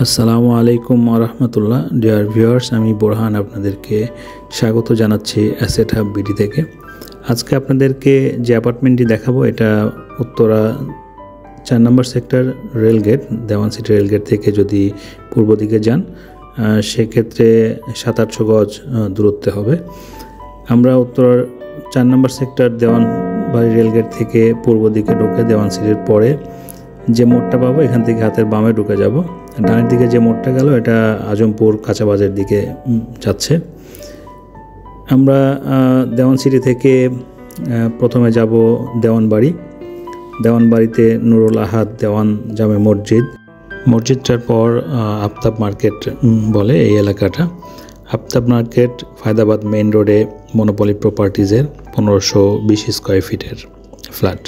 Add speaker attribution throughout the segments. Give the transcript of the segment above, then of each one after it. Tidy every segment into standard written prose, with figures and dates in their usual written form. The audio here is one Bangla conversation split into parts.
Speaker 1: আসসালামু আলাইকুম ওয়া রাহমাতুল্লাহ। ডিয়ার ভিউয়ার্স, আমি বোরহান আপনাদেরকে স্বাগত জানাচ্ছি অ্যাসেট হাব বিডি থেকে। আজকে আপনাদেরকে যে অ্যাপার্টমেন্টটি দেখাবো এটা উত্তরা 4 নম্বর সেক্টর রেলগেট, দেওয়ান সিটি রেলগেট থেকে যদি পূর্ব দিকে যান সেক্ষেত্রে 700-800 গজ দূরত্বে হবে। আমরা উত্তরার 4 নম্বর সেক্টর দেওয়ানবাড়ি রেলগেট থেকে পূর্ব দিকে ঢুকে দেওয়ান সিটির পরে যে মোড়টা পাবো এখান থেকে হাতের বামে ঢুকে যাব। ডানের দিকে যে মোড়টা গেল এটা আজমপুর কাঁচাবাজার দিকে যাচ্ছে। আমরা দেওয়ান সিটি থেকে প্রথমে যাব দেওয়ানবাড়ি। দেওয়ানবাড়িতে নুরুল আহাদ দেওয়ান জামে মসজিদটার পর আফতাব মার্কেট বলে এই এলাকাটা। আফতাব মার্কেট ফায়দাবাদ মেইন রোডে মনোপলি প্রপার্টিজের 1520 স্কোয়ার ফিটের ফ্ল্যাট।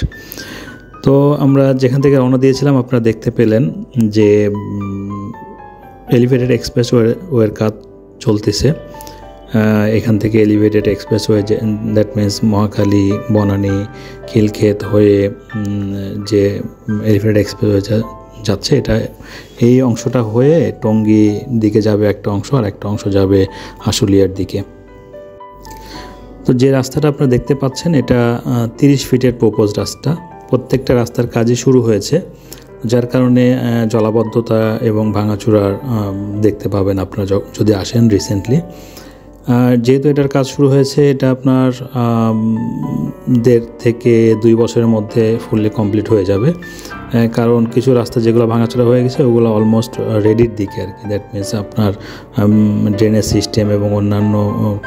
Speaker 1: তো আমরা যেখান থেকে রওনা দিয়েছিলাম আপনারা দেখতে পেলেন যে এলিভেটেড এক্সপ্রেসওয়ের কাজ চলতেছে। এখান থেকে elevated expressway that means Mohakhali, Banani, Khilkhet হয়ে যে এলিভেটেড এক্সপ্রেসওয়ে যাচ্ছে এটা এই অংশটা হয়ে টঙ্গী দিকে যাবে একটা অংশ, আর একটা অংশ যাবে আশুলিয়ার দিকে। তো যে রাস্তাটা আপনারা দেখতে পাচ্ছেন এটা 30 ফিটের প্রপোজ রাস্তা। প্রত্যেকটা রাস্তার কাজই শুরু হয়েছে, যার কারণে জলাবদ্ধতা এবং ভাঙাচোরার দেখতে পাবেন আপনারা যদি আসেন রিসেন্টলি। যেহেতু এটার কাজ শুরু হয়েছে এটা আপনার 1.5 থেকে 2 বছরের মধ্যে ফুললি কমপ্লিট হয়ে যাবে। কারণ কিছু রাস্তা যেগুলো ভাঙাচোরা হয়ে গেছে ওগুলো অলমোস্ট রেডির দিকে আর কি। দ্যাট মিনস আপনার ড্রেনেজ সিস্টেম এবং অন্যান্য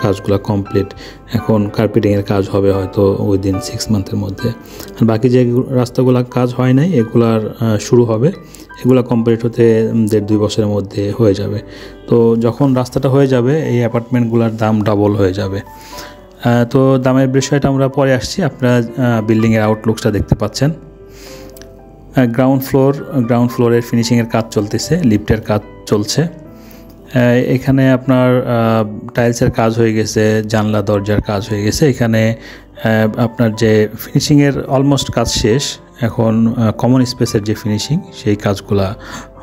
Speaker 1: কাজগুলো কমপ্লিট। এখন কার্পেটিংয়ের কাজ হবে হয়তো উইদিন 6 মান্থের মধ্যে। আর বাকি যে রাস্তাগুলো কাজ হয় নাই এগুলার শুরু হবে, এগুলো কমপ্লিট হতে 1.5-2 বছরের মধ্যে হয়ে যাবে। তো যখন রাস্তাটা হয়ে যাবে এই অ্যাপার্টমেন্টগুলোর দাম ডাবল হয়ে যাবে। তো দামের বিষয়টা আমরা পরে আসছি। আপনারা বিল্ডিংয়ের আউটলুকসটা দেখতে পাচ্ছেন। গ্রাউন্ড ফ্লোরের ফিনিশিংয়ের কাজ চলতেছে, লিফটের কাজ চলছে। এখানে আপনার টাইলসের কাজ হয়ে গেছে, জানলা দরজার কাজ হয়ে গেছে। এখানে আপনার যে ফিনিশিংয়ের অলমোস্ট কাজ শেষ, এখন কমন স্পেসের যে ফিনিশিং সেই কাজগুলা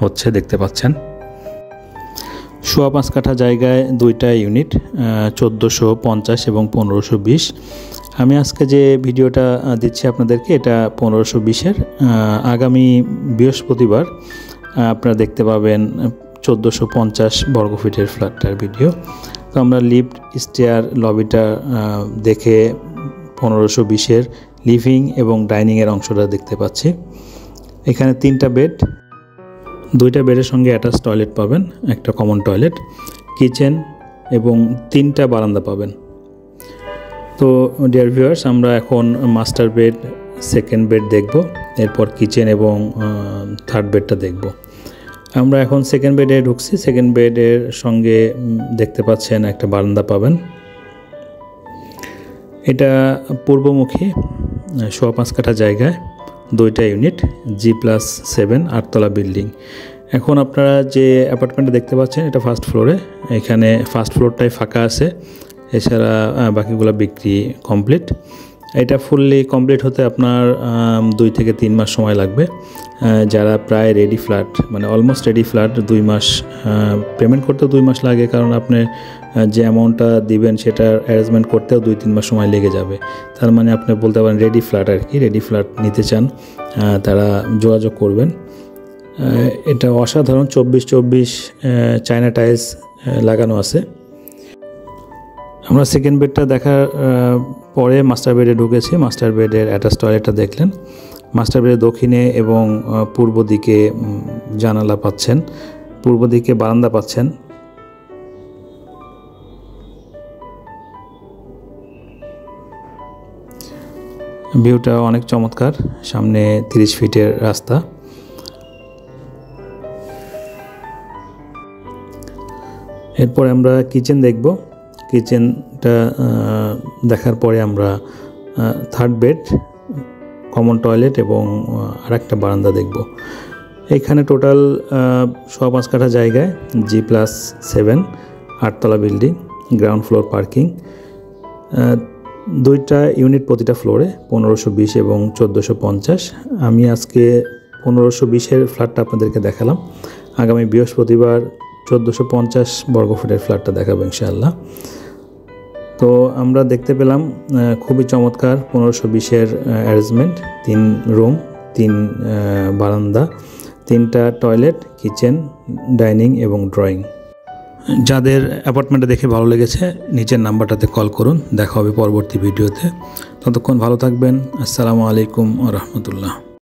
Speaker 1: হচ্ছে দেখতে পাচ্ছেন। 5.25 কাঠা জায়গায় 2টা ইউনিট, 1450 এবং 1520। আমি আজকে যে ভিডিওটা দিচ্ছি আপনাদেরকে এটা 1520-এর। আগামী বৃহস্পতিবার আপনারা দেখতে পাবেন 1450 বর্গফিটের ফ্ল্যাটটার ভিডিও। তো আমরা লিফট, স্টেয়ার, লবিটা দেখে 1520-এর লিভিং এবং ডাইনিংয়ের অংশটা দেখতে পাচ্ছি। এখানে 3টা বেড, 2টা বেডের সঙ্গে অ্যাটাচ টয়লেট পাবেন, একটা কমন টয়লেট, কিচেন এবং 3টা বারান্দা পাবেন। তো ডিয়ার ভিউয়ার্স, আমরা এখন মাস্টার বেড, সেকেন্ড বেড দেখব, এরপর কিচেন এবং থার্ড বেডটা দেখব। আমরা এখন সেকেন্ড বেডে ঢুকছি। সেকেন্ড বেডের সঙ্গে দেখতে পাচ্ছেন একটা বারান্দা পাবেন। এটা পূর্বমুখী, 5.25 কাঠা জায়গায় 2টা ইউনিট, G+7 8তলা বিল্ডিং। এখন আপনারা যে অ্যাপার্টমেন্টটা দেখতে পাচ্ছেন এটা ফার্স্ট ফ্লোরে। এখানে ফার্স্ট ফ্লোরটাই ফাঁকা আছে, এছাড়া বাকিগুলো বিক্রি কমপ্লিট। এটা ফুললি কমপ্লিট হতে আপনার 2 থেকে 3 মাস সময় লাগবে। যারা প্রায় রেডি ফ্ল্যাট, মানে অলমোস্ট রেডি ফ্ল্যাট, 2 মাস পেমেন্ট করতেও 2 মাস লাগে, কারণ আপনি যে অ্যামাউন্টটা দিবেন সেটা অ্যারেঞ্জমেন্ট করতেও 2-3 মাস সময় লেগে যাবে। তার মানে আপনি বলতে পারেন রেডি ফ্ল্যাট আর কি। রেডি ফ্ল্যাট নিতে চান তারা যোগাযোগ করবেন। এটা অসাধারণ 24 চায়না টাইলস লাগানো আছে। আমরা সেকেন্ড বেডটা দেখার পরে মাস্টার বেডে ঢুকেছি। মাস্টার বেডের অ্যাটাচ টয়লেটটা দেখলেন। মাস্টার বেডের দক্ষিণে এবং পূর্ব দিকে জানালা পাচ্ছেন, পূর্ব দিকে বারান্দা পাচ্ছেন। ভিউটা অনেক চমৎকার, সামনে 30 ফিটের রাস্তা। এরপর আমরা কিচেন দেখব। কিচেনটা দেখার পরে আমরা থার্ড বেড, কমন টয়লেট এবং আরেকটা বারান্দা দেখব। এখানে টোটাল 5.25 কাঠা জায়গায় G+7 8তলা বিল্ডিং, গ্রাউন্ড ফ্লোর পার্কিং, 2টা ইউনিট প্রতিটা ফ্লোরে, 1520 এবং 1450। আমি আজকে 1520-এর ফ্ল্যাটটা আপনাদেরকে দেখালাম। আগামী বৃহস্পতিবার 1450 বর্গফুটের ফ্ল্যাটটা দেখাবো ইনশাআল্লাহ। তো আমরা দেখতে পেলাম খুবই চমৎকার 1520-এর অ্যারেঞ্জমেন্ট, 3 রুম, 3 বারান্দা, 3টা টয়লেট, কিচেন, ডাইনিং এবং ড্রয়িং। যাদের অ্যাপার্টমেন্টটা দেখে ভালো লেগেছে নিচের নাম্বারটাতে কল করুন। দেখা হবে পরবর্তী ভিডিওতে। ততক্ষণ ভালো থাকবেন। আসসালামু আলাইকুম ওয়া রাহমাতুল্লাহ।